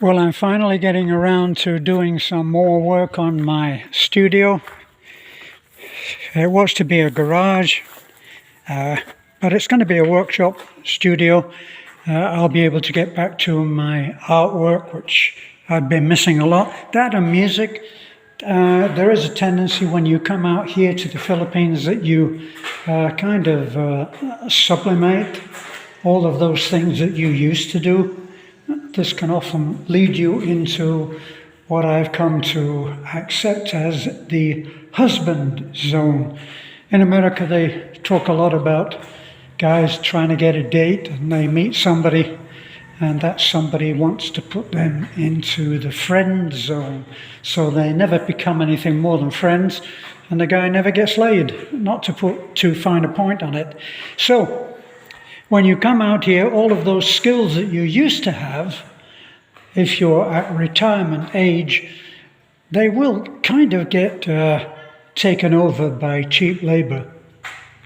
Well, I'm finally getting around to doing some more work on my studio. It was to be a garage, but it's going to be a workshop studio. I'll be able to get back to my artwork, which I've been missing a lot. That and music. There is a tendency when you come out here to the Philippines that you kind of sublimate all of those things that you used to do. This can often lead you into what I've come to accept as the husband zone. In America, they talk a lot about guys trying to get a date, and they meet somebody, and that somebody wants to put them into the friend zone. So they never become anything more than friends, and the guy never gets laid, not to put too fine a point on it. So when you come out here, all of those skills that you used to have, if you're at retirement age, they will kind of get taken over by cheap labor.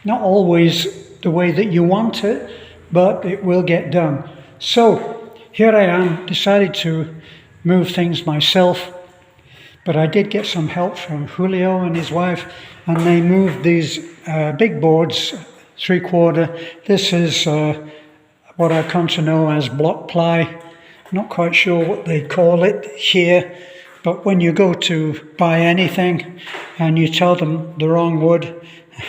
Not always the way that you want it, but it will get done. So here I am, decided to move things myself, but I did get some help from Julio and his wife, and they moved these big boards, 3/4. This is what I come to know as block ply. Not quite sure what they call it here, but when you go to buy anything and you tell them the wrong wood,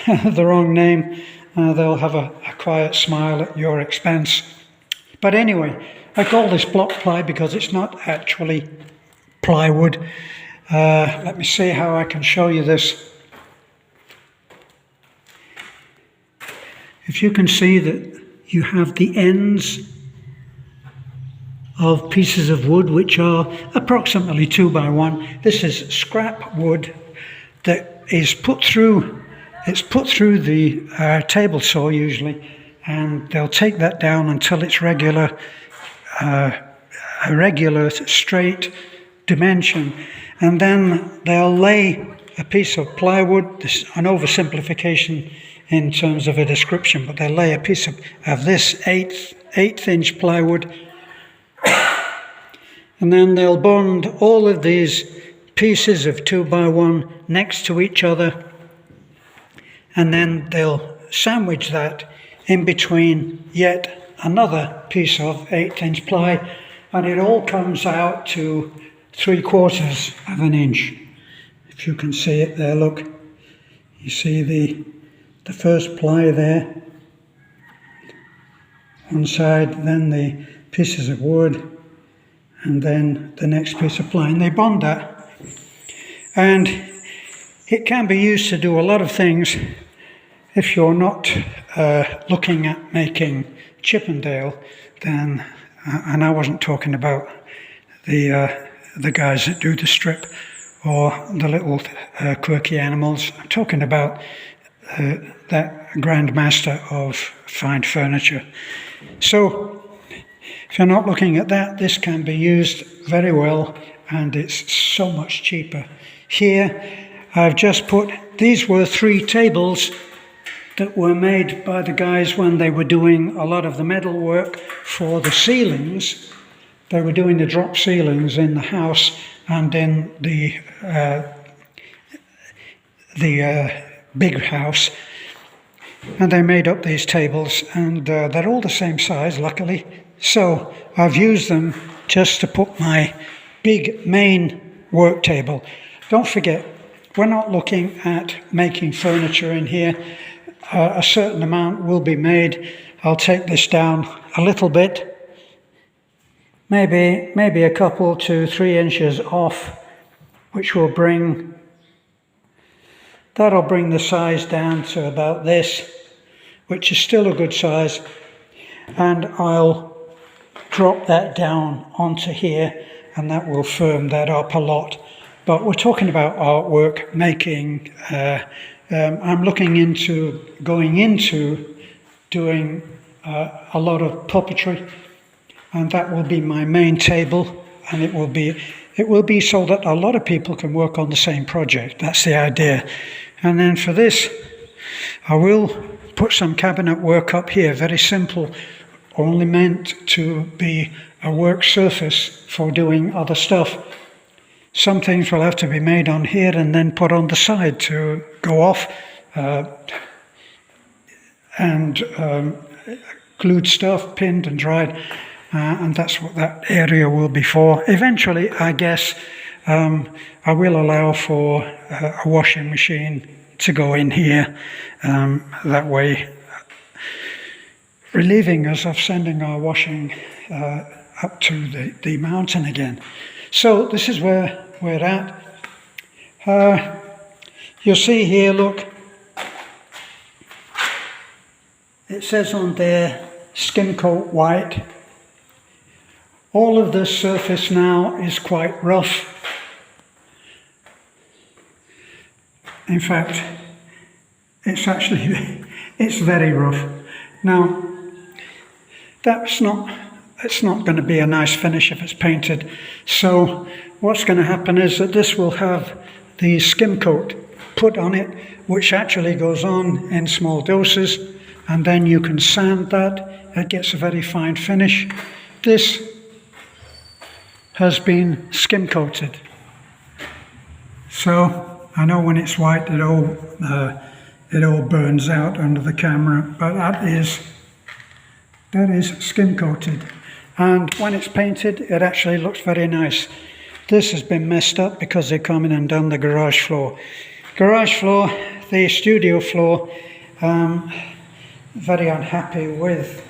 the wrong name, they'll have a quiet smile at your expense. But anyway, I call this block ply because it's not actually plywood. Let me see how I can show you this. If you can see that you have the ends of pieces of wood which are approximately 2x1. This is scrap wood that is put through the table saw usually, and they'll take that down until it's a regular straight dimension, and then they'll lay a piece of plywood. This is an oversimplification in terms of a description, but they'll lay a piece of this eighth inch plywood, and then they'll bond all of these pieces of 2x1 next to each other, and then they'll sandwich that in between yet another piece of 1/8 inch ply, and it all comes out to 3/4 of an inch. If you can see it there, look, you see the first ply there, one side, then the pieces of wood, and then the next piece of ply, and they bond that. And it can be used to do a lot of things if you're not looking at making Chippendale, then, and I wasn't talking about the guys that do the strip or the little quirky animals. I'm talking about that grandmaster of fine furniture. So if you're not looking at that, this can be used very well, and it's so much cheaper. Here I've just put, these were 3 tables that were made by the guys when they were doing a lot of the metal work for the ceilings. They were doing the drop ceilings in the house and in the big house, and they made up these tables, and they're all the same size, luckily. So I've used them just to put my big main work table. Don't forget, we're not looking at making furniture in here. A certain amount will be made. I'll take this down a little bit, maybe a couple to 3 inches off, which will that'll bring the size down to about this, which is still a good size, and I'll drop that down onto here, and that will firm that up a lot. But we're talking about artwork, making, I'm looking into going into doing a lot of puppetry, and that will be my main table, and it will be so that a lot of people can work on the same project. That's the idea. And then for this, I will put some cabinet work up here, very simple only meant to be a work surface for doing other stuff. Some things will have to be made on here and then put on the side to go off, and glued stuff, pinned and dried, and that's what that area will be for. Eventually, I guess, I will allow for a washing machine to go in here, that way relieving us of sending our washing up to the mountain again. So this is where we're at. You'll see here, look, it says on there skim coat white. All of this surface now is quite rough. In fact, it's very rough. Now, it's not going to be a nice finish if it's painted. So what's going to happen is that this will have the skim coat put on it, which actually goes on in small doses, and then you can sand that. It gets a very fine finish. This has been skim coated. So I know when it's white it all burns out under the camera, but that is skim coated, and when it's painted it actually looks very nice. This has been messed up because they come in and done the garage floor, the studio floor. Very unhappy with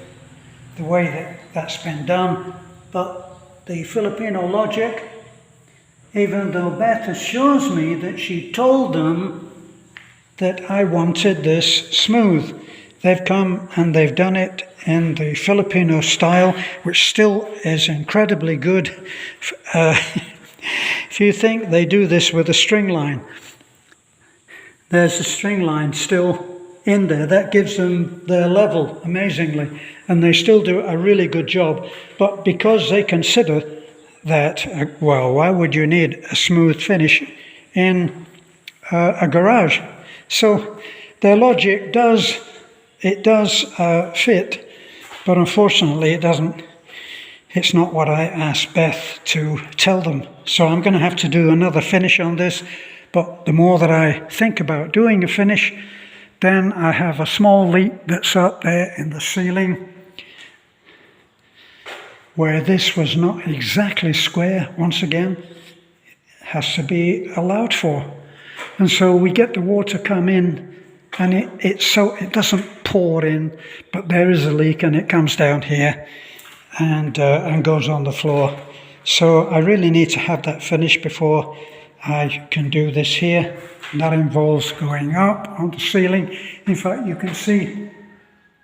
the way that's been done, but the Filipino logic, even though Beth assures me that she told them that I wanted this smooth, they've come and they've done it in the Filipino style, which still is incredibly good. If you think they do this with a string line, there's a string line still in there. That gives them their level amazingly, and they still do a really good job. But because they consider that, well, why would you need a smooth finish in a garage? So their logic does fit, but unfortunately it doesn't. It's not what I asked Beth to tell them. So I'm going to have to do another finish on this, but the more that I think about doing a finish, then I have a small leak that's up there in the ceiling where this was not exactly square. Once again, it has to be allowed for. And so we get the water come in, and it doesn't pour in, but there is a leak and it comes down here and goes on the floor. So I really need to have that finished before I can do this here. And that involves going up on the ceiling. In fact, you can see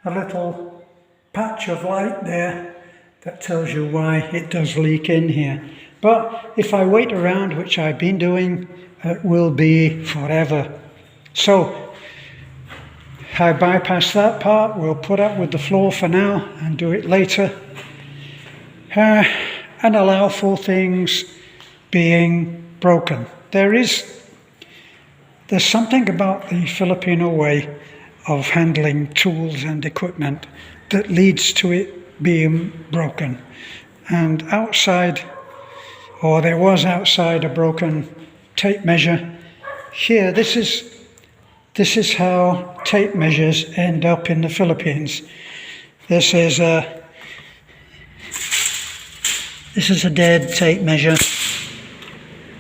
a little patch of light there that tells you why it does leak in here. But if I wait around, which I've been doing, it will be forever. So I bypass that part. We'll put up with the floor for now and do it later. And allow for things being broken. There's something about the Filipino way of handling tools and equipment that leads to it being broken. And there was outside a broken tape measure. Here, this is how tape measures end up in the Philippines. This is a dead tape measure.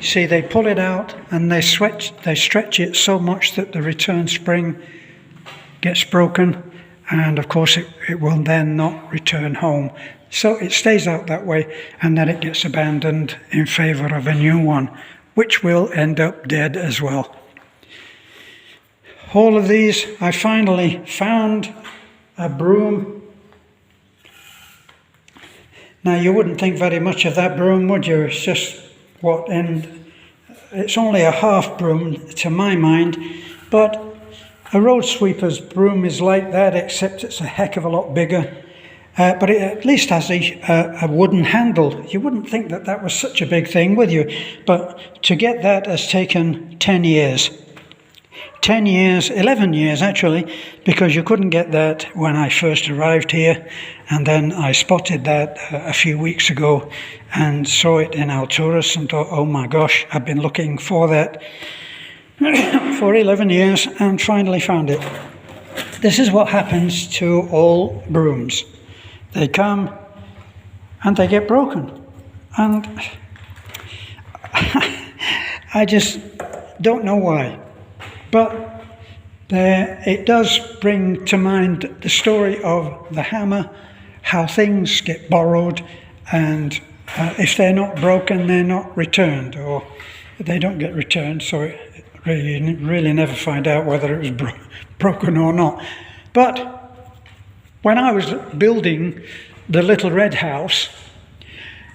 See, they pull it out and they stretch it so much that the return spring gets broken, and of course it will then not return home. So it stays out that way, and then it gets abandoned in favor of a new one, which will end up dead as well. All of these, I finally found a broom. Now you wouldn't think very much of that broom, would you? It's just it's only a half broom to my mind, but a road sweeper's broom is like that, except it's a heck of a lot bigger. But it at least has a wooden handle. You wouldn't think that was such a big thing, would you? But to get that has taken 10 years. 10 years, 11 years actually, because you couldn't get that when I first arrived here. And then I spotted that a few weeks ago and saw it in Alturas and thought, oh my gosh, I've been looking for that for 11 years and finally found it. This is what happens to all brooms. They come and they get broken. And I just don't know why. But it does bring to mind the story of the hammer, how things get borrowed, and if they're not broken, they're not returned, or they don't get returned, so you really never find out whether it was broken or not. But when I was building the little red house,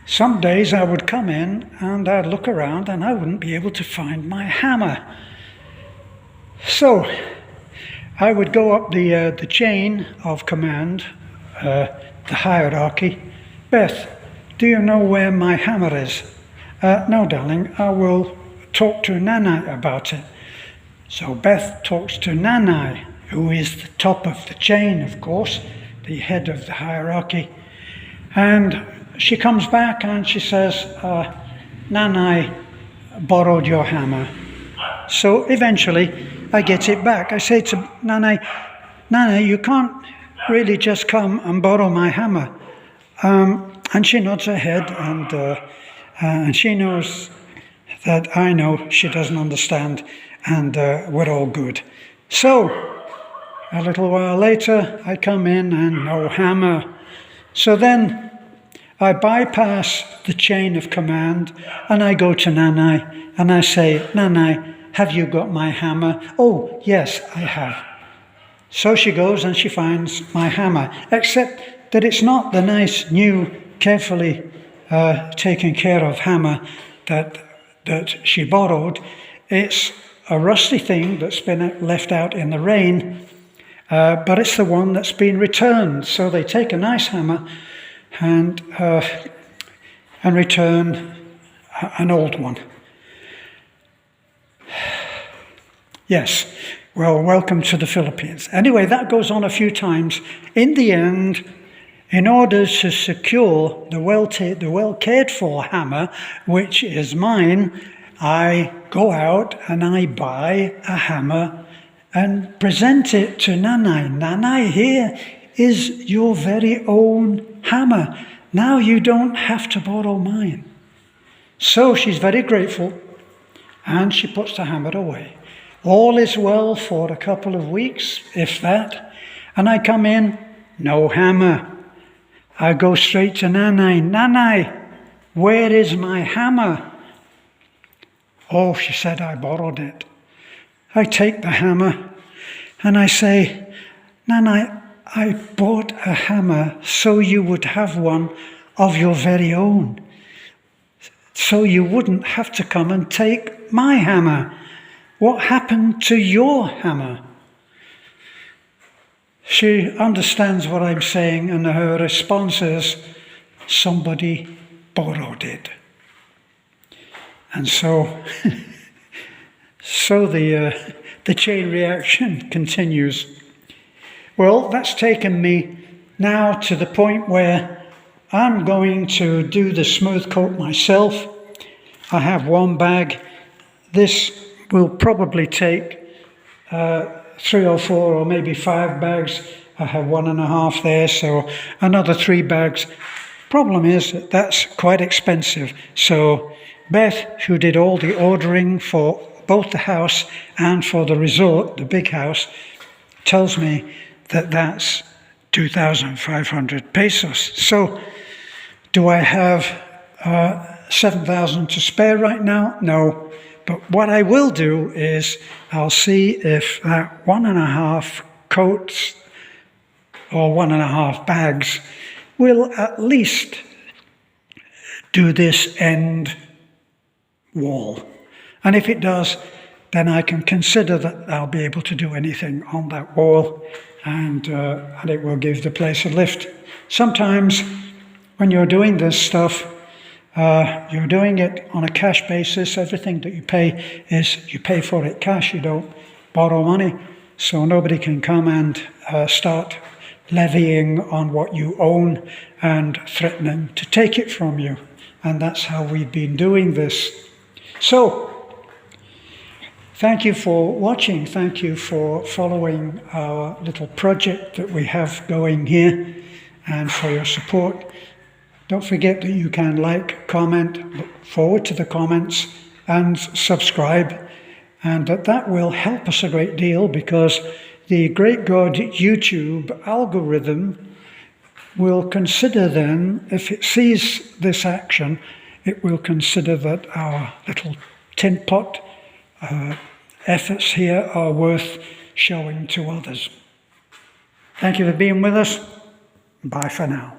some days I would come in and I'd look around and I wouldn't be able to find my hammer. So I would go up the chain of command, the hierarchy. Beth, do you know where my hammer is? No, darling, I will talk to Nanai about it. So Beth talks to Nanai, who is the top of the chain, of course, the head of the hierarchy. And she comes back and she says, Nanai borrowed your hammer. So eventually I get it back. I say to Nanai, you can't really just come and borrow my hammer. And she nods her head and she knows that I know she doesn't understand, and we're all good. So a little while later I come in and no hammer. So then I bypass the chain of command and I go to Nanai and I say, Nanai, have you got my hammer? Oh, yes, I have. So she goes and she finds my hammer, except that it's not the nice, new, carefully taken care of hammer that she borrowed. It's a rusty thing that's been left out in the rain, but it's the one that's been returned. So they take a nice hammer and return an old one. Yes, well, welcome to the Philippines. Anyway, that goes on a few times. In the end, in order to secure the well cared for hammer, which is mine, I go out and I buy a hammer and present it to Nanai. Nanai, here is your very own hammer. Now you don't have to borrow mine. So she's very grateful and she puts the hammer away. All is well for a couple of weeks, if that. And I come in, no hammer. I go straight to Nanai. Nanai, where is my hammer? Oh, she said, I borrowed it. I take the hammer and I say, Nanai, I bought a hammer so you would have one of your very own. So you wouldn't have to come and take my hammer. What happened to your hammer? She understands what I'm saying, and her response is, somebody borrowed it. And so the chain reaction continues. Well, that's taken me now to the point where I'm going to do the smooth coat myself. I have one bag. This will probably take 3 or 4 or maybe 5 bags. I have 1.5 there, so another 3 bags. Problem is that that's quite expensive. So Beth, who did all the ordering for both the house and for the resort, the big house, tells me that that's 2,500 pesos. So do I have 7,000 to spare right now? No. But what I will do is I'll see if that 1.5 coats or 1.5 bags will at least do this end wall. And if it does, then I can consider that I'll be able to do anything on that wall, and it will give the place a lift. Sometimes when you're doing this stuff, you're doing it on a cash basis. Everything that you pay for it cash. You don't borrow money, so nobody can come and start levying on what you own and threatening to take it from you. And that's how we've been doing this. So, thank you for watching. Thank you for following our little project that we have going here, and for your support. Don't forget that you can like, comment, look forward to the comments, and subscribe. And that will help us a great deal, because the Great God YouTube algorithm will consider then, if it sees this action, it will consider that our little tin pot efforts here are worth showing to others. Thank you for being with us. Bye for now.